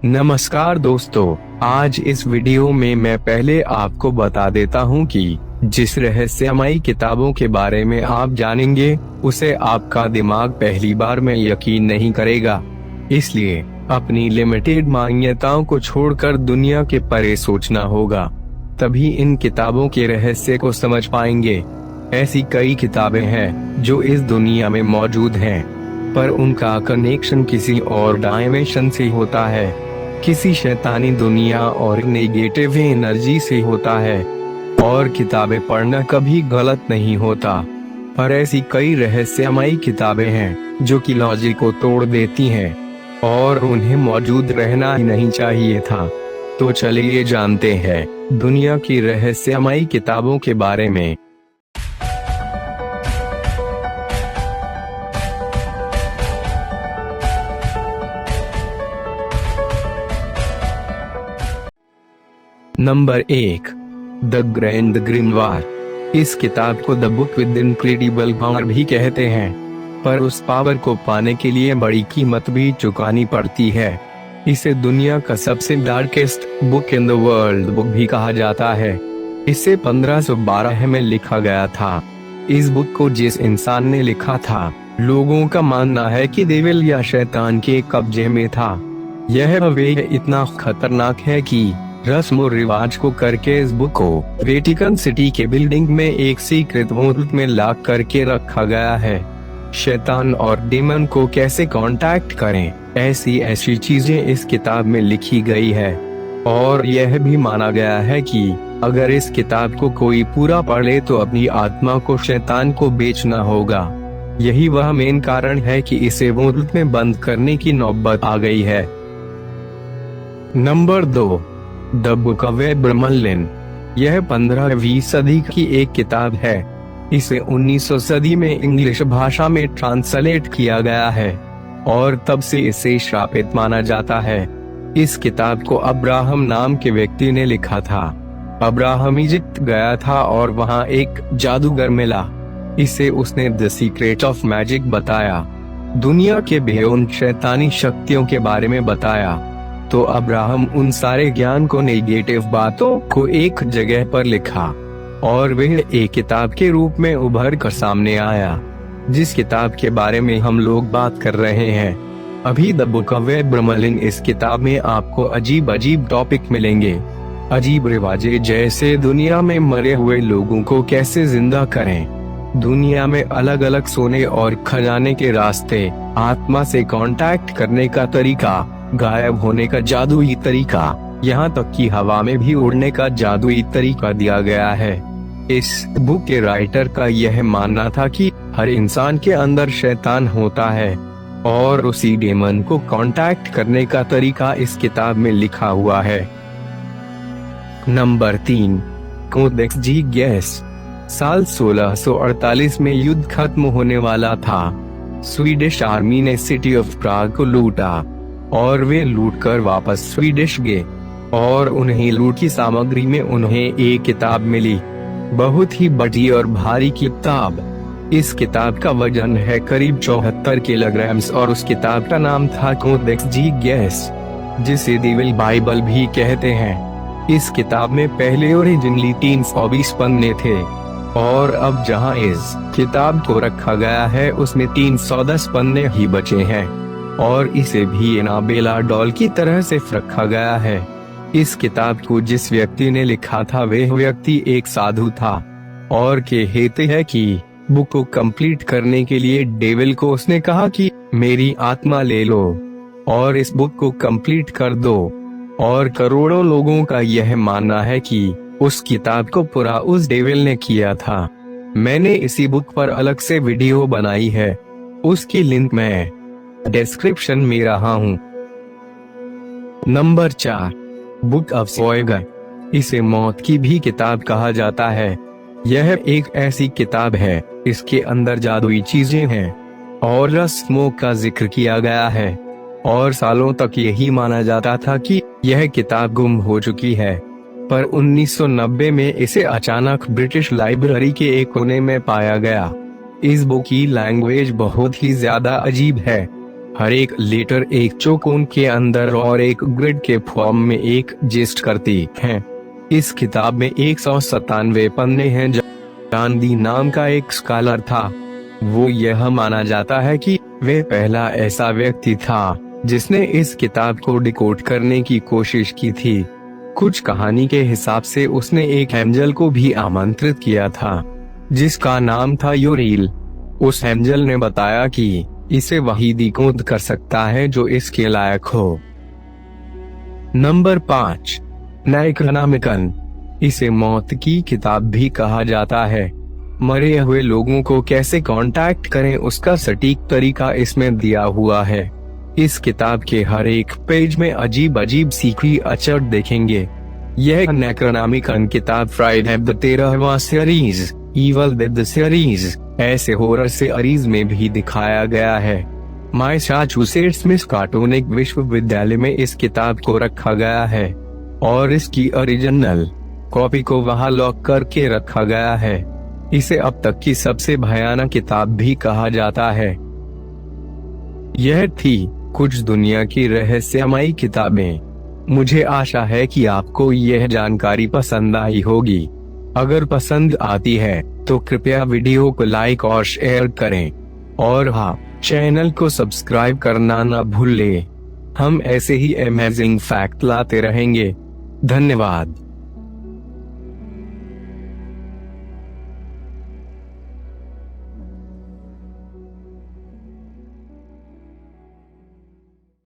नमस्कार दोस्तों, आज इस वीडियो में मैं पहले आपको बता देता हूं कि जिस रहस्यमयी किताबों के बारे में आप जानेंगे उसे आपका दिमाग पहली बार में यकीन नहीं करेगा। इसलिए अपनी लिमिटेड मान्यताओं को छोड़कर दुनिया के परे सोचना होगा, तभी इन किताबों के रहस्य को समझ पाएंगे। ऐसी कई किताबें हैं जो इस दुनिया में मौजूद हैं, पर उनका कनेक्शन किसी और डायमेंशन से होता है, किसी शैतानी दुनिया और नेगेटिव एनर्जी से होता है। और किताबें पढ़ना कभी गलत नहीं होता, पर ऐसी कई रहस्यमयी किताबें हैं जो कि लॉजिक को तोड़ देती हैं और उन्हें मौजूद रहना ही नहीं चाहिए था। तो चलिए जानते हैं दुनिया की रहस्यमयी किताबों के बारे में। Number 1, the grand grimoire. इस किताब को the book with incredible power भी कहते हैं, पर उस पावर को पाने के लिए बड़ी कीमत भी चुकानी पड़ती है। इसे दुनिया का सबसे darkest book in the world book भी कहा जाता है। इसे 1512 में लिखा गया था। इस बुक को जिस इंसान ने लिखा था, लोगों का मानना है कि डेविल या शैतान के कब्जे में था। यह वे इतना खतरनाक है कि रस्म और रिवाज को करके इस बुक को वेटिकन सिटी के बिल्डिंग में एक सीक्रेट वॉल्ट में लॉक करके रखा गया है। शैतान और डेमन को कैसे कांटेक्ट करें, ऐसी चीजें इस किताब में लिखी गई है। और यह भी माना गया है कि अगर इस किताब को कोई पूरा पढ़ ले तो अपनी आत्मा को शैतान को बेचना होगा। यही वह मेन कारण है कि इसे वॉल्ट में बंद करने की नौबत आ गई है। Number 2, the book of Abraham. यह 15वीं सदी की एक किताब है। इसे 1900 सदी में इंग्लिश भाषा में ट्रांसलेट किया गया है और तब से इसे श्रापित माना जाता है। इस किताब को अब्राहम नाम के व्यक्ति ने लिखा था। अब्राहम इजिप्ट गया था और वहां एक जादूगर मिला। इसे उसने द सीक्रेट ऑफ मैजिक बताया, दुनिया के बेउन शैतानी शक्तियों के बारे में बताया। तो अब्राहम उन सारे ज्ञान को, नेगेटिव बातों को एक जगह पर लिखा और वह एक किताब के रूप में उभर कर सामने आया, जिस किताब के बारे में हम लोग बात कर रहे हैं अभी, द बुक ऑफ एब्राहम। इस किताब में आपको अजीब अजीब टॉपिक मिलेंगे, अजीब रिवाजें, जैसे दुनिया में मरे हुए लोगों को कैसे जिंदा करें, दुनिया में अलग अलग सोने और खजाने के रास्ते, आत्मा से कांटेक्ट करने का तरीका, गायब होने का जादुई तरीका, यहाँ तक कि हवा में भी उड़ने का जादुई तरीका दिया गया है। इस बुक के राइटर का यह मानना था कि हर इंसान के अंदर शैतान होता है और उसी डेमन को कांटेक्ट करने का तरीका इस किताब में लिखा हुआ है। नंबर 3, कोडेक्स जी गैस। साल 1648 में युद्ध खत्म होने वाला था। स्वीडिश आर्मी ने सिटी ऑफ प्राग को लूटा और वे लूटकर वापस स्वीडिश गए और उन्हें लूट की सामग्री में उन्हें एक किताब मिली, बहुत ही बड़ी और भारी किताब। इस किताब का वजन है करीब 74 किलोग्राम्स और उस किताब का नाम था कोडेक्स जी गैस, जिसे डेविल बाइबल भी कहते हैं। इस किताब में पहले ओरिजिनली 320 पन्ने थे और अब जहां इस किताब को रखा गया है उसमें 310 पन्ने ही बचे हैं और इसे भी एनाबेला डॉल की तरह से रखा गया है। इस किताब को जिस व्यक्ति ने लिखा था वह व्यक्ति एक साधु था और कहते हैं कि बुक को कंप्लीट करने के लिए डेविल को उसने कहा कि मेरी आत्मा ले लो और इस बुक को कंप्लीट कर दो। और करोड़ों लोगों का यह मानना है कि उस किताब को पूरा उस डेविल ने किया था। मैंने इसी बुक पर अलग से वीडियो बनाई है, उसकी लिंक मैं डिस्क्रिप्शन में रहा हूँ। Number 4, book of Voyager. इसे मौत की भी किताब कहा जाता है। यह एक ऐसी किताब है, इसके अंदर जादुई चीजें हैं और रस्मों का जिक्र किया गया है और सालों तक यही माना जाता था कि यह किताब गुम हो चुकी है, पर 1990 में इसे अचानक ब्रिटिश लाइब्रेरी के एक कोने में पाया गया। इस बुक की लैंग्वेज बहुत ही ज्यादा अजीब है हर एक लेटर एक चौकोन के अंदर और एक ग्रिड के फॉर्म में एक जेस्ट करती है। इस किताब में 197 पन्ने हैं। गांधी नाम का एक स्कॉलर था। वो यह माना जाता है कि वह पहला ऐसा व्यक्ति था जिसने इस किताब को डिकोड करने की कोशिश की थी। कुछ कहानी के हिसाब से उसने एक एंजल को भी आमंत्रित किया था जिसका नाम था यूरिल। उस एंजल ने बताया कि इसे वही डिकोड कर सकता है जो इसके लायक हो। नंबर 5, नेक्रोनॉमिकन। इसे मौत की किताब भी कहा जाता है। मरे हुए लोगों को कैसे कांटेक्ट करें उसका सटीक तरीका इसमें दिया हुआ है। इस किताब के हर एक पेज में अजीब अजीब सीखी अक्षर देखेंगे। यह नेक्रोनॉमिकन किताब फ्राइडे द 13वां सीरीज, इवल डेड सीरीज, ऐसे हॉरर सीरीज में भी दिखाया गया है। मैसाचुसेट्स मिस्काटोनिक विश्वविद्यालय में इस किताब को रखा गया है और इसकी ओरिजिनल कॉपी को वहां लॉक करके रखा गया है। इसे अब तक की सबसे भयानक किताब भी कहा जाता है। यह थी कुछ दुनिया की रहस्यमयी किताबें। मुझे आशा है कि आपको यह जानकारी पसंद आई होगी। अगर पसंद आती है तो कृपया वीडियो को लाइक और शेयर करें और हाँ, चैनल को सब्सक्राइब करना न भूलें। हम ऐसे ही अमेजिंग फैक्ट लाते रहेंगे। धन्यवाद।